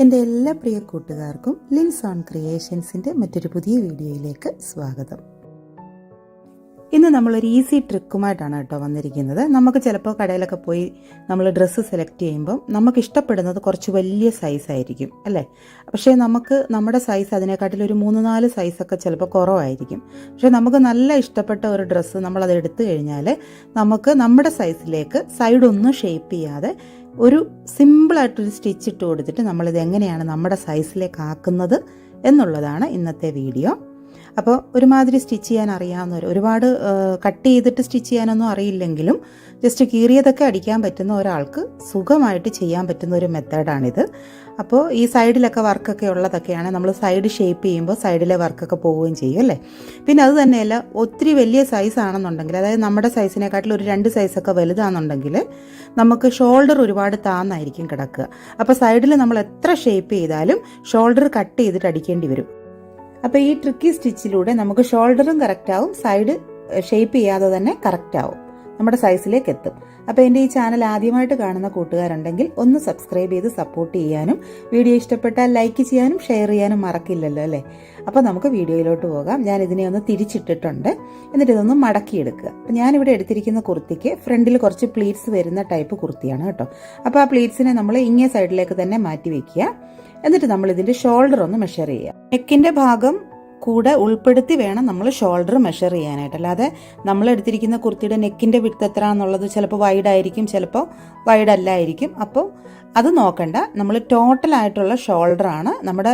എൻ്റെ എല്ലാ പ്രിയ കൂട്ടുകാർക്കും ലിൻസ് ഓൺ ക്രിയേഷൻസിൻ്റെ മറ്റൊരു പുതിയ വീഡിയോയിലേക്ക് സ്വാഗതം. ഇന്ന് നമ്മളൊരു ഈസി ട്രിക്കുമായിട്ടാണ് കേട്ടോ വന്നിരിക്കുന്നത്. നമുക്ക് ചിലപ്പോൾ കടയിലൊക്കെ പോയി നമ്മൾ ഡ്രസ്സ് സെലക്ട് ചെയ്യുമ്പം നമുക്ക് ഇഷ്ടപ്പെടുന്നത് കുറച്ച് വലിയ സൈസായിരിക്കും അല്ലേ. പക്ഷേ നമുക്ക് നമ്മുടെ സൈസ് അതിനെക്കാട്ടിൽ ഒരു 3-4 സൈസൊക്കെ ചിലപ്പോൾ കുറവായിരിക്കും. പക്ഷേ നമുക്ക് നല്ല ഇഷ്ടപ്പെട്ട ഒരു ഡ്രസ്സ് നമ്മളത് എടുത്തു കഴിഞ്ഞാൽ നമുക്ക് നമ്മുടെ സൈസിലേക്ക് സൈഡൊന്നും ഷേപ്പ് ചെയ്യാതെ ഒരു സിമ്പിളായിട്ടൊരു സ്റ്റിച്ച് ഇട്ട് കൊടുത്തിട്ട് നമ്മളിത് എങ്ങനെയാണ് നമ്മുടെ സൈസിലേക്ക് ആക്കുന്നത് എന്നുള്ളതാണ് ഇന്നത്തെ വീഡിയോ. അപ്പോൾ ഒരുമാതിരി സ്റ്റിച്ച് ചെയ്യാൻ അറിയാവുന്നവർ, ഒരുപാട് കട്ട് ചെയ്തിട്ട് സ്റ്റിച്ച് ചെയ്യാനൊന്നും അറിയില്ലെങ്കിലും ജസ്റ്റ് കീറിയതൊക്കെ അടിക്കാൻ പറ്റുന്ന ഒരാൾക്ക് സുഖമായിട്ട് ചെയ്യാൻ പറ്റുന്ന ഒരു മെത്തേഡാണിത്. അപ്പോൾ ഈ സൈഡിലൊക്കെ വർക്കൊക്കെ ഉള്ളതൊക്കെയാണ് നമ്മൾ സൈഡ് ഷേപ്പ് ചെയ്യുമ്പോൾ സൈഡിലെ വർക്കൊക്കെ പോവുകയും ചെയ്യും അല്ലേ. പിന്നെ അത് തന്നെയല്ല, ഒത്തിരി വലിയ സൈസ് ആണെന്നുണ്ടെങ്കിൽ, അതായത് നമ്മുടെ സൈസിനെക്കാട്ടിൽ ഒരു 2 സൈസൊക്കെ വലുതാണെന്നുണ്ടെങ്കിൽ നമുക്ക് ഷോൾഡർ ഒരുപാട് താന്നായിരിക്കും കിടക്കുക. അപ്പോൾ സൈഡിൽ നമ്മൾ എത്ര ഷേപ്പ് ചെയ്താലും ഷോൾഡർ കട്ട് ചെയ്തിട്ട് അടിക്കേണ്ടി വരും. അപ്പോൾ ഈ ട്രിക്കി സ്റ്റിച്ചിലൂടെ നമുക്ക് ഷോൾഡറും കറക്റ്റാവും, സൈഡ് ഷേപ്പ് ചെയ്യാതെ തന്നെ കറക്റ്റാവും, നമ്മുടെ സൈസിലേക്ക് എത്തും. അപ്പോൾ എൻ്റെ ഈ ചാനൽ ആദ്യമായിട്ട് കാണുന്ന കൂട്ടുകാരുണ്ടെങ്കിൽ ഒന്ന് സബ്സ്ക്രൈബ് ചെയ്ത് സപ്പോർട്ട് ചെയ്യാനും വീഡിയോ ഇഷ്ടപ്പെട്ടാൽ ലൈക്ക് ചെയ്യാനും ഷെയർ ചെയ്യാനും മറക്കില്ലല്ലോ അല്ലേ. അപ്പോൾ നമുക്ക് വീഡിയോയിലോട്ട് പോകാം. ഞാൻ ഇതിനെ ഒന്ന് തിരിച്ചിട്ടിട്ടുണ്ട്, എന്നിട്ട് ഇതൊന്ന് മടക്കിയെടുക്കുക. അപ്പോൾ ഞാനിവിടെ എടുത്തിരിക്കുന്ന കുർത്തിക്ക് ഫ്രണ്ടിൽ കുറച്ച് പ്ലീറ്റ്സ് വരുന്ന ടൈപ്പ് കുർത്തിയാണ് കേട്ടോ. അപ്പോൾ ആ പ്ലീറ്റ്സിനെ നമ്മൾ ഇങ്ങേ സൈഡിലേക്ക് തന്നെ മാറ്റി വെക്കുക. എന്നിട്ട് നമ്മൾ ഇതിൻ്റെ ഷോൾഡർ ഒന്ന് മെഷർ ചെയ്യുക. നെക്കിൻ്റെ ഭാഗം കൂടെ ഉൾപ്പെടുത്തി വേണം നമ്മൾ ഷോൾഡർ മെഷർ ചെയ്യാനായിട്ട്. അല്ലാതെ നമ്മൾ എടുത്തിരിക്കുന്ന കുർത്തിയുടെ നെക്കിൻ്റെ വിഡ്ത്ത് എത്ര എന്നുള്ളത് ചിലപ്പോൾ വൈഡ് ആയിരിക്കും, ചിലപ്പോൾ വൈഡ് അല്ലായിരിക്കും. അപ്പോൾ അത് നോക്കണ്ട, നമ്മൾ ടോട്ടലായിട്ടുള്ള ഷോൾഡറാണ്, നമ്മുടെ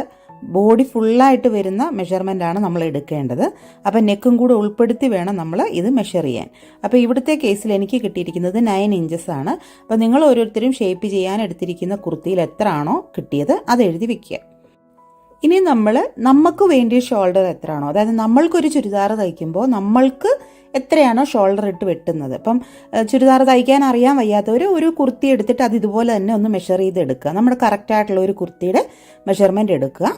ബോഡി ഫുള്ളായിട്ട് വരുന്ന മെഷർമെൻ്റാണ് നമ്മൾ എടുക്കേണ്ടത്. അപ്പം നെക്കും കൂടെ ഉൾപ്പെടുത്തി വേണം നമ്മൾ ഇത് മെഷർ ചെയ്യാൻ. അപ്പോൾ ഇവിടുത്തെ കേസിൽ എനിക്ക് കിട്ടിയിരിക്കുന്നത് 9 ഇഞ്ചസ് ആണ്. അപ്പോൾ നിങ്ങൾ ഓരോരുത്തരും ഷേപ്പ് ചെയ്യാൻ എടുത്തിരിക്കുന്ന കുർത്തിയിൽ എത്ര ആണോ കിട്ടിയത് അത് എഴുതി വെക്കുക. ഇനി നമുക്ക് വേണ്ടിയ ഷോൾഡർ എത്രയാണോ, അതായത് നമ്മൾക്കൊരു ചുരിദാർ തയ്ക്കുമ്പോൾ നമ്മൾക്ക് എത്രയാണോ ഷോൾഡർ ഇട്ട് വെട്ടുന്നത്. അപ്പം ചുരിദാർ തയ്ക്കാൻ അറിയാൻ വയ്യാത്തവർ ഒരു കുർത്തി എടുത്തിട്ട് അത് ഇതുപോലെ തന്നെ ഒന്ന് മെഷർ ചെയ്ത് എടുക്കുക. നമ്മുടെ കറക്റ്റായിട്ടുള്ള ഒരു കുർത്തിയുടെ മെഷർമെൻറ്റ് എടുക്കുക,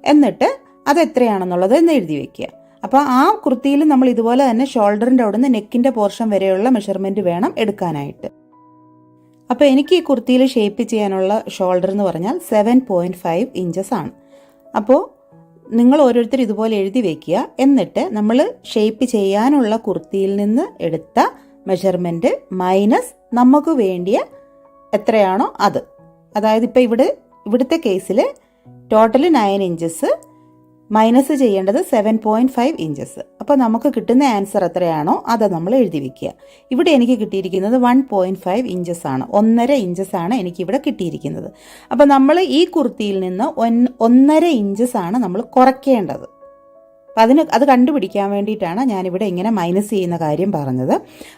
എന്നിട്ട് അത് എത്രയാണെന്നുള്ളത് എന്ന് എഴുതി വെക്കുക. അപ്പോൾ ആ കുർത്തിയിൽ നമ്മൾ ഇതുപോലെ തന്നെ ഷോൾഡറിൻ്റെ അവിടെ നിന്ന് നെക്കിൻ്റെ പോർഷൻ വരെയുള്ള മെഷർമെൻറ്റ് വേണം എടുക്കാനായിട്ട്. അപ്പോൾ എനിക്ക് ഈ കുർത്തിയിൽ ഷേപ്പ് ചെയ്യാനുള്ള ഷോൾഡർ എന്ന് പറഞ്ഞാൽ 7.5 ഇഞ്ചസ് ആണ്. അപ്പോൾ നിങ്ങൾ ഓരോരുത്തർ ഇതുപോലെ എഴുതി വയ്ക്കുക. എന്നിട്ട് നമ്മൾ ഷേപ്പ് ചെയ്യാനുള്ള കുർത്തിയിൽ നിന്ന് എടുത്ത മെഷർമെൻറ്റ് മൈനസ് നമുക്ക് വേണ്ടിയ എത്രയാണോ അത്, അതായത് ഇപ്പോൾ ഇവിടുത്തെ കേസിൽ ടോട്ടൽ 9 ഇഞ്ചസ് മൈനസ് ചെയ്യേണ്ടത് 7.5 ഇഞ്ചസ്. അപ്പോൾ നമുക്ക് കിട്ടുന്ന ആൻസർ എത്രയാണോ അത് നമ്മൾ എഴുതി വയ്ക്കുക. ഇവിടെ എനിക്ക് കിട്ടിയിരിക്കുന്നത് 1.5 ഇഞ്ചസ് ആണ്, 1.5 ഇഞ്ചസ് ആണ് എനിക്കിവിടെ കിട്ടിയിരിക്കുന്നത്. അപ്പോൾ നമ്മൾ ഈ കുർത്തിയിൽ നിന്ന് 1.5 ഇഞ്ചസ് ആണ് നമ്മൾ കുറയ്ക്കേണ്ടത്. അപ്പം അത് കണ്ടുപിടിക്കാൻ വേണ്ടിയിട്ടാണ് ഞാനിവിടെ ഇങ്ങനെ മൈനസ് ചെയ്യുന്ന കാര്യം പറഞ്ഞത്.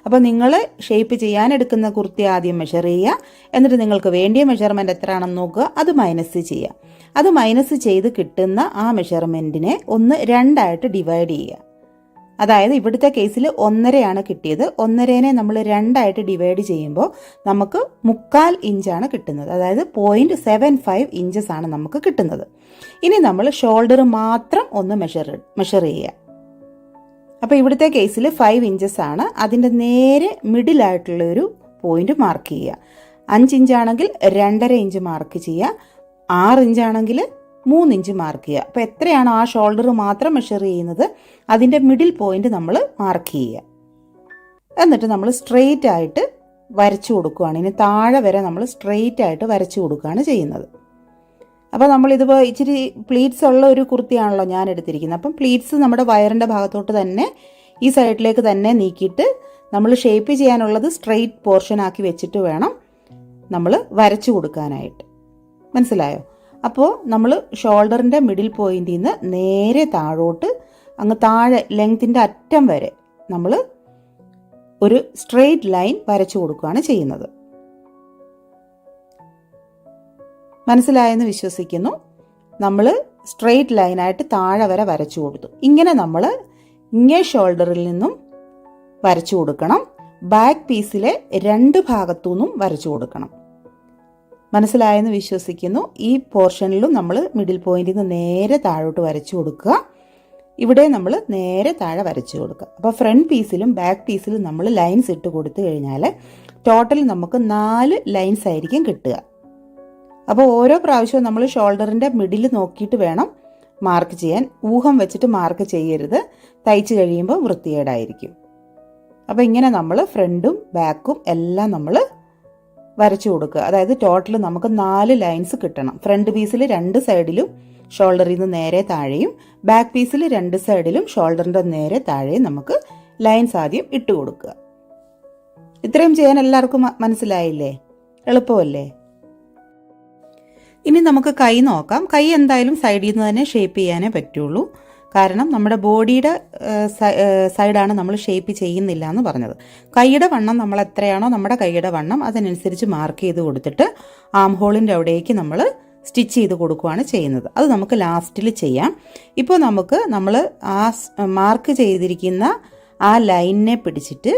അപ്പോൾ നിങ്ങൾ ഷേപ്പ് ചെയ്യാനെടുക്കുന്ന കുർത്തി ആദ്യം മെഷർ ചെയ്യുക, എന്നിട്ട് നിങ്ങൾക്ക് വേണ്ടിയ മെഷർമെൻറ്റ് എത്രയാണെന്ന് നോക്കുക, അത് മൈനസ് ചെയ്യുക. അത് മൈനസ് ചെയ്ത് കിട്ടുന്ന ആ മെഷർമെൻറ്റിനെ ഒന്ന് 2ആയിട്ട് ഡിവൈഡ് ചെയ്യുക. അതായത് ഇവിടുത്തെ കേസിൽ 1.5 കിട്ടിയത്, 1.5നെ നമ്മൾ 2ആയിട്ട് ഡിവൈഡ് ചെയ്യുമ്പോൾ നമുക്ക് 3/4 ഇഞ്ചാണ് കിട്ടുന്നത്. അതായത് 0.75 ഇഞ്ചസ് ആണ് നമുക്ക് കിട്ടുന്നത്. ഇനി നമ്മൾ ഷോൾഡർ മാത്രം ഒന്ന് മെഷർ ചെയ്യുക. അപ്പോൾ ഇവിടുത്തെ കേസിൽ 5 ഇഞ്ചസ് ആണ്. അതിൻ്റെ നേരെ മിഡിലായിട്ടുള്ള ഒരു പോയിന്റ് മാർക്ക് ചെയ്യുക. 5 ഇഞ്ചാണെങ്കിൽ 2.5 ഇഞ്ച് മാർക്ക് ചെയ്യുക. 6 ഇഞ്ചാണെങ്കിൽ 3 ഇഞ്ച് മാർക്ക് ചെയ്യുക. അപ്പോൾ എത്രയാണോ ആ ഷോൾഡർ മാത്രം മെഷർ ചെയ്യുന്നത് അതിൻ്റെ മിഡിൽ പോയിന്റ് നമ്മൾ മാർക്ക് ചെയ്യുക. എന്നിട്ട് നമ്മൾ സ്ട്രെയിറ്റ് ആയിട്ട് വരച്ചു കൊടുക്കുകയാണ്. ഇനി താഴെ വരെ നമ്മൾ സ്ട്രെയിറ്റ് ആയിട്ട് വരച്ചു കൊടുക്കുകയാണ് ചെയ്യുന്നത്. അപ്പോൾ നമ്മളിതിപ്പോൾ ഇച്ചിരി പ്ലീറ്റ്സ് ഉള്ള ഒരു കുർത്തിയാണല്ലോ ഞാൻ എടുത്തിരിക്കുന്നത്. അപ്പം പ്ലീറ്റ്സ് നമ്മുടെ വയറിൻ്റെ ഭാഗത്തോട്ട് തന്നെ ഈ സൈഡിലേക്ക് തന്നെ നീക്കിയിട്ട് നമ്മൾ ഷേപ്പ് ചെയ്യാനുള്ളത് സ്ട്രെയിറ്റ് പോർഷൻ ആക്കി വെച്ചിട്ട് വേണം നമ്മൾ വരച്ചു കൊടുക്കാനായിട്ട്. മനസ്സിലായോ? അപ്പോൾ നമ്മൾ ഷോൾഡറിൻ്റെ മിഡിൽ പോയിന്റിൽ നിന്ന് നേരെ താഴോട്ട് അങ്ങ് താഴെ ലെങ്തിൻ്റെ അറ്റം വരെ നമ്മൾ ഒരു സ്ട്രെയിറ്റ് ലൈൻ വരച്ചു കൊടുക്കുകയാണ് ചെയ്യുന്നത്. മനസ്സിലായെന്ന് വിശ്വസിക്കുന്നു. നമ്മൾ സ്ട്രെയിറ്റ് ലൈനായിട്ട് താഴെ വരെ വരച്ചു കൊടുത്തു. ഇങ്ങനെ നമ്മൾ ഇങ്ങേ ഷോൾഡറിൽ നിന്നും വരച്ചു കൊടുക്കണം. ബാക്ക് പീസിലെ 2 ഭാഗത്തു നിന്നും വരച്ചു കൊടുക്കണം. മനസ്സിലായെന്ന് വിശ്വസിക്കുന്നു. ഈ പോർഷനിലും നമ്മൾ മിഡിൽ പോയിന്റിൽ നിന്ന് നേരെ താഴോട്ട് വരച്ചു കൊടുക്കുക. ഇവിടെ നമ്മൾ നേരെ താഴെ വരച്ചു കൊടുക്കുക. അപ്പോൾ ഫ്രണ്ട് പീസിലും ബാക്ക് പീസിലും നമ്മൾ ലൈൻസ് ഇട്ട് കൊടുത്തു കഴിഞ്ഞാൽ ടോട്ടൽ നമുക്ക് 4 ലൈൻസ് ആയിരിക്കും കിട്ടുക. അപ്പോൾ ഓരോ പ്രാവശ്യവും നമ്മൾ ഷോൾഡറിൻ്റെ മിഡിൽ നോക്കിയിട്ട് വേണം മാർക്ക് ചെയ്യാൻ. ഊഹം വെച്ചിട്ട് മാർക്ക് ചെയ്യരുത്, തയ്ച്ച് കഴിയുമ്പോൾ വൃത്തികേടായിരിക്കും. അപ്പോൾ ഇങ്ങനെ നമ്മൾ ഫ്രണ്ടും ബാക്കും എല്ലാം നമ്മൾ വരച്ചു കൊടുക്കുക. അതായത് ടോട്ടൽ നമുക്ക് 4 ലൈൻസ് കിട്ടണം. ഫ്രണ്ട് പീസിൽ 2 സൈഡിലും ഷോൾഡറിൽ നിന്ന് നേരെ താഴെയും, ബാക്ക് പീസിൽ 2 സൈഡിലും ഷോൾഡറിൻ്റെ നേരെ താഴെയും നമുക്ക് ലൈൻസ് ആദ്യം ഇട്ട് കൊടുക്കുക. ഇത്രയും ചെയ്യാൻ എല്ലാവർക്കും മനസ്സിലായില്ലേ? എളുപ്പമല്ലേ? ഇനി നമുക്ക് കൈ നോക്കാം. കൈ എന്തായാലും സൈഡിൽ നിന്ന് തന്നെ ഷേപ്പ് ചെയ്യാനേ പറ്റുള്ളൂ. കാരണം നമ്മുടെ ബോഡിയുടെ സൈഡാണ് നമ്മൾ ഷേപ്പ് ചെയ്യുന്നില്ല എന്ന് പറഞ്ഞത്. കൈയുടെ വണ്ണം നമ്മൾ എത്രയാണോ നമ്മുടെ കൈയുടെ വണ്ണം അതിനനുസരിച്ച് മാർക്ക് ചെയ്ത് കൊടുത്തിട്ട് ആം ഹോളിൻ്റെ അവിടേക്ക് നമ്മൾ സ്റ്റിച്ച് ചെയ്ത് കൊടുക്കുകയാണ് ചെയ്യുന്നത്. അത് നമുക്ക് ലാസ്റ്റിൽ ചെയ്യാം. ഇപ്പോൾ നമ്മൾ ആ മാർക്ക് ചെയ്തിരിക്കുന്ന ആ ലൈനിനെ പിടിച്ചിട്ട്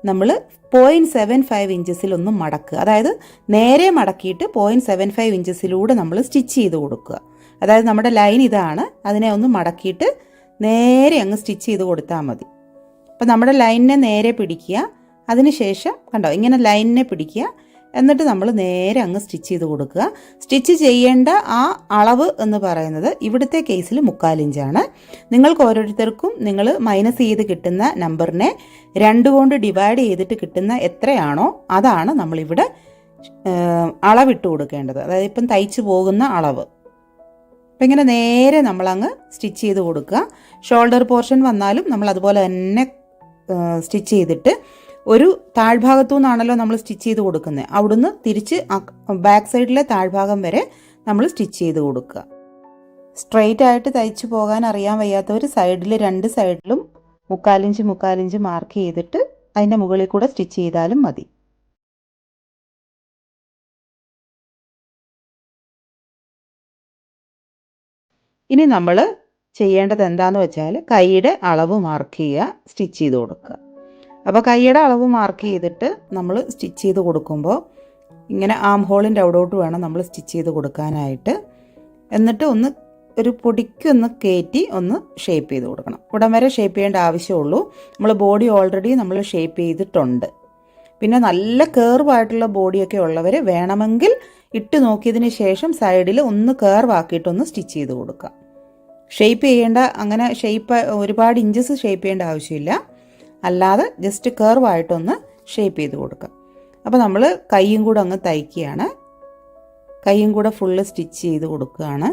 നമ്മൾ 0.75 ഇഞ്ചസിൽ ഒന്ന് മടക്കുക. അതായത് നേരെ മടക്കിയിട്ട് 0.75 ഇഞ്ചസിലൂടെ നമ്മൾ സ്റ്റിച്ച് ചെയ്ത് കൊടുക്കുക. അതായത് നമ്മുടെ ലൈൻ ഇതാണ്, അതിനെ ഒന്ന് മടക്കിയിട്ട് നേരെ അങ്ങ് സ്റ്റിച്ച് ചെയ്ത് കൊടുത്താൽ മതി. അപ്പോൾ നമ്മുടെ ലൈനിനെ നേരെ പിടിക്കുക. അതിനുശേഷം കണ്ടോ ഇങ്ങനെ ലൈനിനെ പിടിക്കുക. എന്നിട്ട് നമ്മൾ നേരെ അങ്ങ് സ്റ്റിച്ച് ചെയ്ത് കൊടുക്കുക. സ്റ്റിച്ച് ചെയ്യേണ്ട ആ അളവ് എന്ന് പറയുന്നത് ഇവിടുത്തെ കേസിൽ 3/4 ഇഞ്ചാണ്. നിങ്ങൾക്ക് ഓരോരുത്തർക്കും നിങ്ങൾ മൈനസ് ചെയ്ത് കിട്ടുന്ന നമ്പറിനെ 2 കൊണ്ട് ഡിവൈഡ് ചെയ്തിട്ട് കിട്ടുന്ന എത്രയാണോ അതാണ് നമ്മളിവിടെ അളവിട്ട് കൊടുക്കേണ്ടത്. അതായത് ഇപ്പം തയ്ച്ചു പോകുന്ന അളവ്. അപ്പം ഇങ്ങനെ നേരെ നമ്മളങ്ങ് സ്റ്റിച്ച് ചെയ്ത് കൊടുക്കുക. ഷോൾഡർ പോർഷൻ വന്നാലും നമ്മൾ അതുപോലെ തന്നെ സ്റ്റിച്ച് ചെയ്തിട്ട് ഒരു താഴ്ഭാഗത്തു നിന്നാണല്ലോ നമ്മൾ സ്റ്റിച്ച് ചെയ്ത് കൊടുക്കുന്നത്, അവിടുന്ന് തിരിച്ച് ബാക്ക് സൈഡിലെ താഴ്ഭാഗം വരെ നമ്മൾ സ്റ്റിച്ച് ചെയ്ത് കൊടുക്കുക. സ്ട്രെയിറ്റ് ആയിട്ട് തയ്ച്ചു പോകാൻ അറിയാൻ വയ്യാത്തവർ സൈഡിൽ 2 സൈഡിലും 3/4 ഇഞ്ച് മാർക്ക് ചെയ്തിട്ട് അതിൻ്റെ മുകളിൽ കൂടെ സ്റ്റിച്ച് ചെയ്താലും മതി. ഇനി നമ്മൾ ചെയ്യേണ്ടത് എന്താണെന്ന് വെച്ചാൽ കൈയുടെ അളവ് മാർക്ക് ചെയ്യുക, സ്റ്റിച്ച് ചെയ്ത് കൊടുക്കുക. അപ്പോൾ കൈയുടെ അളവ് മാർക്ക് ചെയ്തിട്ട് നമ്മൾ സ്റ്റിച്ച് ചെയ്ത് കൊടുക്കുമ്പോൾ ഇങ്ങനെ ആം ഹോളിൻ്റെ അവിടോട്ട് വേണം നമ്മൾ സ്റ്റിച്ച് ചെയ്ത് കൊടുക്കാനായിട്ട്. എന്നിട്ട് ഒരു പൊടിക്കൊന്ന് കയറ്റി ഒന്ന് ഷേപ്പ് ചെയ്ത് കൊടുക്കണം. ഇവിടം വരെ ഷേപ്പ് ചെയ്യേണ്ട ആവശ്യമുള്ളൂ. നമ്മൾ ബോഡി ഓൾറെഡി നമ്മൾ ഷേപ്പ് ചെയ്തിട്ടുണ്ട്. പിന്നെ നല്ല കേർവായിട്ടുള്ള ബോഡിയൊക്കെ ഉള്ളവർ വേണമെങ്കിൽ ഇട്ട് നോക്കിയതിന് ശേഷം സൈഡിൽ ഒന്ന് കേർവാക്കിയിട്ടൊന്ന് സ്റ്റിച്ച് ചെയ്ത് കൊടുക്കുക. ഷേപ്പ് ചെയ്യേണ്ട, അങ്ങനെ ഒരുപാട് ഇഞ്ചസ് ഷേപ്പ് ചെയ്യേണ്ട ആവശ്യമില്ല. അല്ലാതെ ജസ്റ്റ് കേർവായിട്ടൊന്ന് ഷേപ്പ് ചെയ്ത് കൊടുക്കുക. അപ്പോൾ നമ്മൾ കൈയും കൂടെ അങ്ങ് തയ്ക്കുകയാണ്. കൈയും കൂടെ ഫുള്ള് സ്റ്റിച്ച് ചെയ്ത് കൊടുക്കുകയാണ്.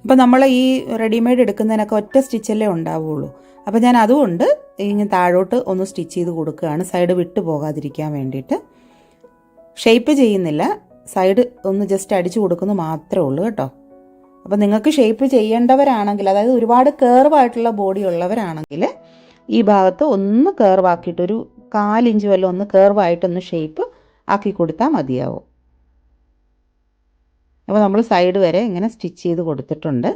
അപ്പോൾ നമ്മൾ ഈ റെഡിമെയ്ഡ് എടുക്കുന്നതിനൊക്കെ ഒറ്റ സ്റ്റിച്ചല്ലേ ഉണ്ടാവുള്ളൂ. അപ്പോൾ ഞാൻ അതുകൊണ്ട് ഇങ്ങനെ താഴോട്ട് ഒന്ന് സ്റ്റിച്ച് ചെയ്ത് കൊടുക്കുകയാണ്, സൈഡ് വിട്ട് പോകാതിരിക്കാൻ വേണ്ടിയിട്ട്. ഷേപ്പ് ചെയ്യുന്നില്ല, സൈഡ് ഒന്ന് ജസ്റ്റ് അടിച്ചു കൊടുക്കുന്നത് മാത്രമേ ഉള്ളൂ കേട്ടോ. അപ്പോൾ നിങ്ങൾക്ക് ഷേപ്പ് ചെയ്യേണ്ടവരാണെങ്കിൽ, അതായത് ഒരുപാട് കേർവായിട്ടുള്ള ബോഡി ഉള്ളവരാണെങ്കിൽ ഈ ഭാഗത്ത് ഒന്ന് കേർവാക്കിയിട്ട് ഒരു 1/4 ഇഞ്ച് വല്ല ഒന്ന് കേർവായിട്ടൊന്ന് ഷേപ്പ് ആക്കി കൊടുത്താൽ മതിയാവും. അപ്പോൾ നമ്മൾ സൈഡ് വരെ ഇങ്ങനെ സ്റ്റിച്ച് ചെയ്ത് കൊടുത്തിട്ടുണ്ട്.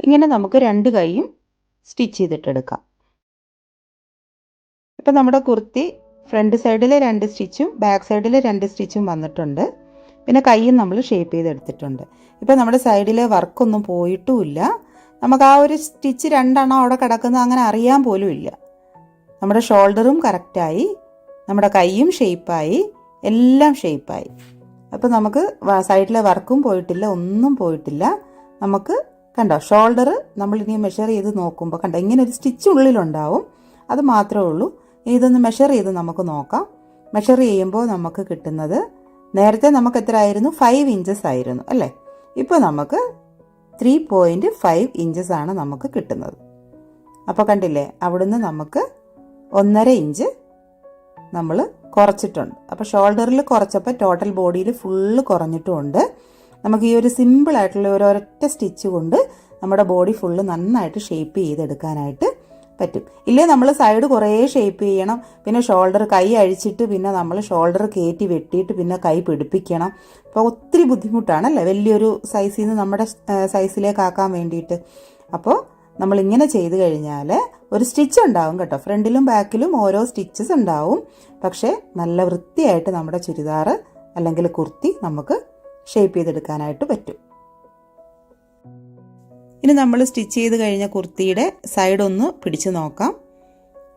ഇങ്ങനെ നമുക്ക് 2 കൈയും സ്റ്റിച്ച് ചെയ്തിട്ടെടുക്കാം. ഇപ്പം നമ്മുടെ കുർത്തി ഫ്രണ്ട് സൈഡിൽ 2 സ്റ്റിച്ചും ബാക്ക് സൈഡിൽ 2 സ്റ്റിച്ചും വന്നിട്ടുണ്ട്. പിന്നെ കൈയും നമ്മൾ ഷേപ്പ് ചെയ്തെടുത്തിട്ടുണ്ട്. ഇപ്പം നമ്മുടെ സൈഡിലെ വർക്കൊന്നും പോയിട്ടുമില്ല. നമുക്ക് ആ ഒരു സ്റ്റിച്ച് 2 അവിടെ കിടക്കുന്നത് അങ്ങനെ അറിയാൻ പോലും ഇല്ല. നമ്മുടെ ഷോൾഡറും കറക്റ്റായി, നമ്മുടെ കൈയും ഷേപ്പായി, എല്ലാം ഷേപ്പായി. അപ്പോൾ നമുക്ക് സൈഡിലെ വർക്കും പോയിട്ടില്ല, ഒന്നും പോയിട്ടില്ല. നമുക്ക് കണ്ടോ ഷോൾഡർ നമ്മളിനി മെഷർ ചെയ്ത് നോക്കുമ്പോൾ കണ്ടോ ഇങ്ങനെ ഒരു സ്റ്റിച്ച് ഉള്ളിലുണ്ടാവും, അത് മാത്രമേ ഉള്ളൂ. ഇതൊന്ന് മെഷർ ചെയ്ത് നമുക്ക് നോക്കാം. മെഷർ ചെയ്യുമ്പോൾ നമുക്ക് കിട്ടുന്നത്, നേരത്തെ നമുക്ക് എത്ര ആയിരുന്നു? 5 ഇഞ്ചസ് ആയിരുന്നു അല്ലേ? ഇപ്പോൾ നമുക്ക് 3.5 ഇഞ്ചസ് ആണ് നമുക്ക് കിട്ടുന്നത്. അപ്പോൾ കണ്ടില്ലേ, അവിടുന്ന് നമുക്ക് 1.5 ഇഞ്ച് നമ്മൾ കുറച്ചിട്ടുണ്ട്. അപ്പോൾ ഷോൾഡറിൽ കുറച്ചപ്പോൾ ടോട്ടൽ ബോഡിയിൽ ഫുള്ള് കുറഞ്ഞിട്ടുമുണ്ട്. നമുക്ക് ഈ ഒരു സിമ്പിളായിട്ടുള്ള ഒരൊറ്റ സ്റ്റിച്ച് കൊണ്ട് നമ്മുടെ ബോഡി ഫുള്ള് നന്നായിട്ട് ഷേപ്പ് ചെയ്തെടുക്കാനായിട്ട് പറ്റും. ഇല്ലേ നമ്മൾ സൈഡ് കുറേ ഷേപ്പ് ചെയ്യണം, പിന്നെ ഷോൾഡർ കൈ അഴിച്ചിട്ട് പിന്നെ നമ്മൾ ഷോൾഡർ കയറ്റി വെട്ടിയിട്ട് പിന്നെ കൈ പിടിപ്പിക്കണം. അപ്പോൾ ഒത്തിരി ബുദ്ധിമുട്ടാണല്ലേ വലിയൊരു സൈസിൽ നിന്ന് നമ്മുടെ സൈസിലേക്ക് ആക്കാൻ വേണ്ടിയിട്ട്. അപ്പോൾ നമ്മളിങ്ങനെ ചെയ്ത് കഴിഞ്ഞാൽ ഒരു സ്റ്റിച്ച് ഉണ്ടാവും കേട്ടോ, ഫ്രണ്ടിലും ബാക്കിലും ഓരോ സ്റ്റിച്ചസ് ഉണ്ടാവും. പക്ഷേ നല്ല വൃത്തിയായിട്ട് നമ്മുടെ ചുരിദാർ അല്ലെങ്കിൽ കുർത്തി നമുക്ക് ഷേപ്പ് ചെയ്തെടുക്കാനായിട്ട് പറ്റും. ഇനി നമ്മൾ സ്റ്റിച്ച് ചെയ്ത് കഴിഞ്ഞ കുർത്തിയുടെ സൈഡ് ഒന്ന് പിടിച്ച് നോക്കാം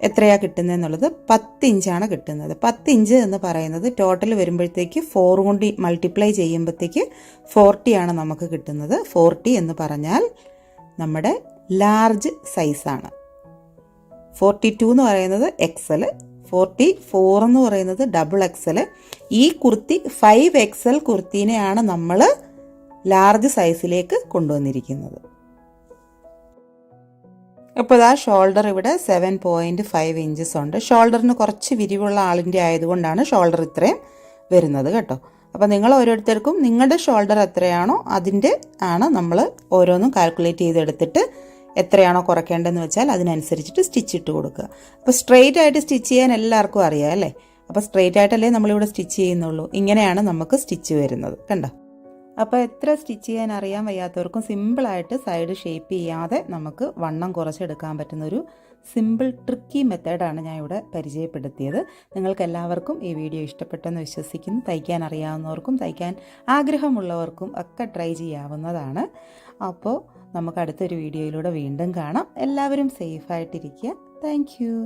എത്രയാണ് കിട്ടുന്നതെന്നുള്ളത്. 10 ഇഞ്ചാണ് കിട്ടുന്നത്. 10 ഇഞ്ച് എന്ന് പറയുന്നത് ടോട്ടൽ വരുമ്പോഴത്തേക്ക് 4 കൊണ്ട് മൾട്ടിപ്ലൈ ചെയ്യുമ്പോഴത്തേക്ക് 40 ആണ് നമുക്ക് കിട്ടുന്നത്. 40 എന്ന് പറഞ്ഞാൽ നമ്മുടെ ലാർജ് സൈസാണ്. 42 എന്ന് പറയുന്നത് XL, 44 എന്ന് പറയുന്നത് XXL. ഈ കുർത്തി 5XL കുർത്തീനെയാണ് നമ്മൾ ലാർജ് സൈസിലേക്ക് കൊണ്ടുവന്നിരിക്കുന്നത്. അപ്പോൾ ആ ഷോൾഡർ ഇവിടെ 7.5 ഇഞ്ചസ് ഉണ്ട്. ഷോൾഡറിന് കുറച്ച് വിരിവുള്ള ആളിൻ്റെ ആയതുകൊണ്ടാണ് ഷോൾഡർ ഇത്രയും വരുന്നത് കേട്ടോ. അപ്പോൾ നിങ്ങൾ ഓരോരുത്തർക്കും നിങ്ങളുടെ ഷോൾഡർ എത്രയാണോ അതിൻ്റെ ആണ് നമ്മൾ ഓരോന്നും കാൽക്കുലേറ്റ് ചെയ്തെടുത്തിട്ട് എത്രയാണോ കുറയ്ക്കേണ്ടതെന്ന് വെച്ചാൽ അതിനനുസരിച്ചിട്ട് സ്റ്റിച്ച് ഇട്ട് കൊടുക്കുക. അപ്പോൾ സ്ട്രെയിറ്റ് ആയിട്ട് സ്റ്റിച്ച് ചെയ്യാൻ എല്ലാവർക്കും അറിയാം അല്ലേ? അപ്പോൾ സ്ട്രെയിറ്റ് ആയിട്ടല്ലേ നമ്മളിവിടെ സ്റ്റിച്ച് ചെയ്യുന്നുള്ളൂ. ഇങ്ങനെയാണ് നമുക്ക് സ്റ്റിച്ച് വരുന്നത് കണ്ടോ. അപ്പോൾ എത്ര സ്റ്റിച്ച് ചെയ്യാൻ അറിയാൻ വയ്യാത്തവർക്കും സിമ്പിളായിട്ട് സൈഡ് ഷേപ്പ് ചെയ്യാതെ നമുക്ക് വണ്ണം കുറച്ചെടുക്കാൻ പറ്റുന്ന ഒരു സിമ്പിൾ ട്രിക്കി മെത്തേഡാണ് ഞാൻ ഇവിടെ പരിചയപ്പെടുത്തിയത്. നിങ്ങൾക്ക് എല്ലാവർക്കും ഈ വീഡിയോ ഇഷ്ടപ്പെട്ടെന്ന് വിശ്വസിക്കുന്നു. തയ്ക്കാൻ അറിയാവുന്നവർക്കും തയ്ക്കാൻ ആഗ്രഹമുള്ളവർക്കും ഒക്കെ ട്രൈ ചെയ്യാവുന്നതാണ്. അപ്പോൾ നമുക്ക് അടുത്തൊരു വീഡിയോയിലൂടെ വീണ്ടും കാണാം. എല്ലാവരും സേഫായിട്ടിരിക്കുക. Thank you.